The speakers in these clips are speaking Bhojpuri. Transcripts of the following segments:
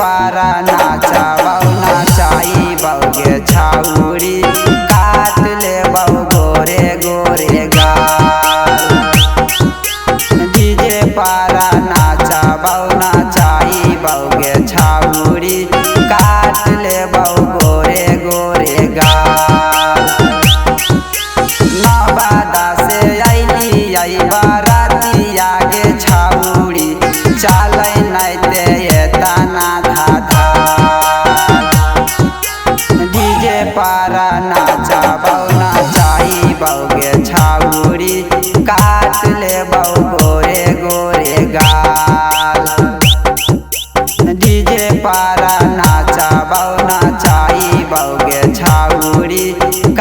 पारा नाचा बहु नाचाई बहुगे छाउरी काट ले बहु गोरे गोरे गाल। डीजे पारा नाचा बहु नाचाई बहुगे छाउरी काट ले बहु गोरे गोरे गाल। नवादा से अइली आई बाराती आगे छाउरी चालै नहीं दे ताना धाधा। डीजे पारा नाचा बहु नाचाई बहुगे छाउरी काट ले बहु गोरे गोरे गाल। डीजे पारा नाचा बहु नाचाई बहुगे छाउरी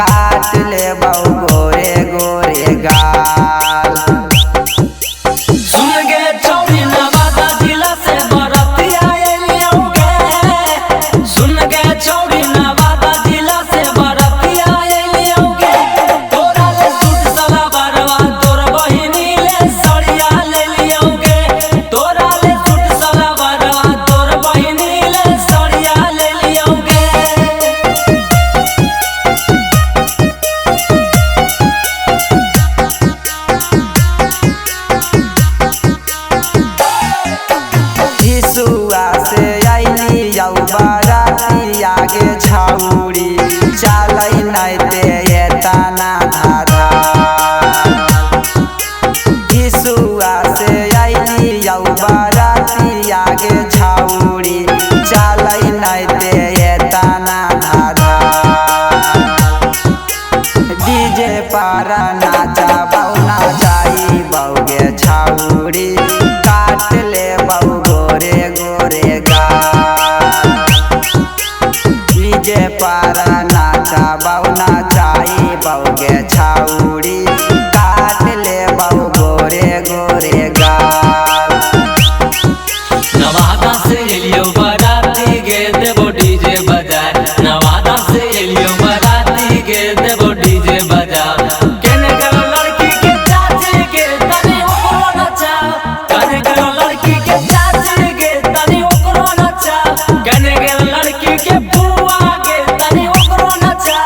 काट ले बहु गोरे गोरे गाल। सुन गे छौरी नवादा जिला से बरतिया एलियौगे। सुन गे छौरी नवादा जिला से बरतिया एलियौगे। तोरा ले सूट सलवारवा तोर बहिनी ले सड़िया लेलियौगे। तोरा ले सूट सलवारवा तोर बहिनी ले सड़िया लेलियौगे। हिसुआ से अइली औ बाराती आगे छाउरी चालै नहीं दे ताना धाधा। हिसुआ से अइली औ बाराती आगे छाउरी चालै नहीं दे ताना धाधा। डीजे पारा नाचा बहु नाचाई बहुगे छाउरी काट ले बहु गोरे गोरे गाल। डीजे पारा नाचा बहु नाचाई बहुगे छाउरी काट ले बहु गोरे गोरे गाल। नवादा से एलियो बाराती गे देबो डीजे बजा। नवादा से एलियो बाराती गे देबो डीजे बजा। केने गलो लड़की के चाची के तनी ओकरो नचा। केने गलो लड़की के चाची के तनी ओकरो नचा। केने गलो लड़की के बुआ के तनी ओकरो नचा।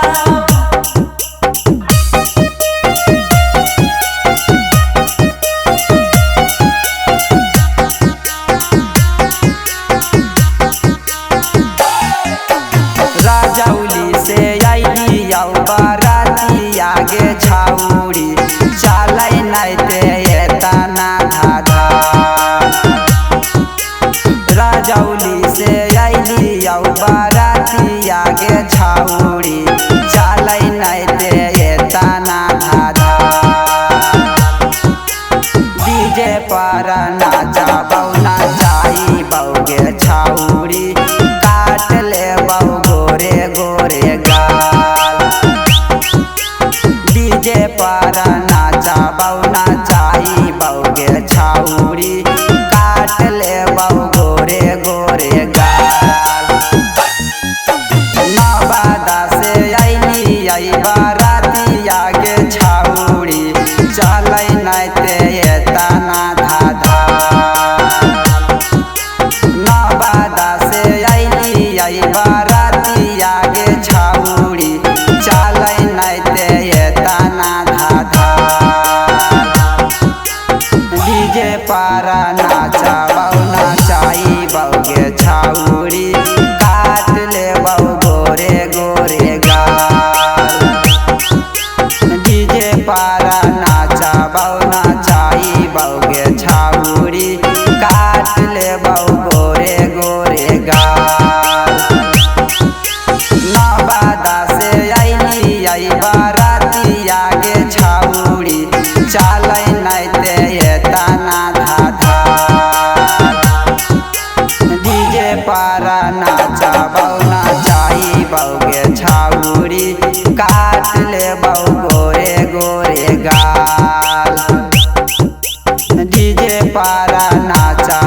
राजौली से अइली औ बाराती आगे छाउरी चालै नहीं दे ताना धाधा। राजौली से अइली औ बाराती आगे छाउरी चालै नहीं दे ताना धाधा। डीजे पारा नाचा बहु नाचाई बहुगे छाउरी काट ले बहु गोरे गोरे गाल। डीजे पारा नाचा बहु नाचाई बहुगे छाउरी काट ले बहु गोरे गोरे गाल। नवादा से अइली आई बाराती आगे छाउरी चालै नहीं दे ताना धाधा। नवादा से अइली आई बाराती आगे छाउरी चालै नहीं दे ताना धाधा। डीजे पारा नाचा बहु नाचाई बहुगे छाउरी काट ले बहु गोरे गोरे गाल। डीजे पारा नाचा बहु नाचाई बहुगे छाउरी काट ले बहु गोरे गोरे गाल। नवादा से अइली आई बाराती आगे छाउरी चालै नहीं दे ताना धाधा। डीजे पारा नाचा बहु नाचाई बहुगे छाउरी काट ले बहु गोरे गोरे गाल। डीजे पारा नाचा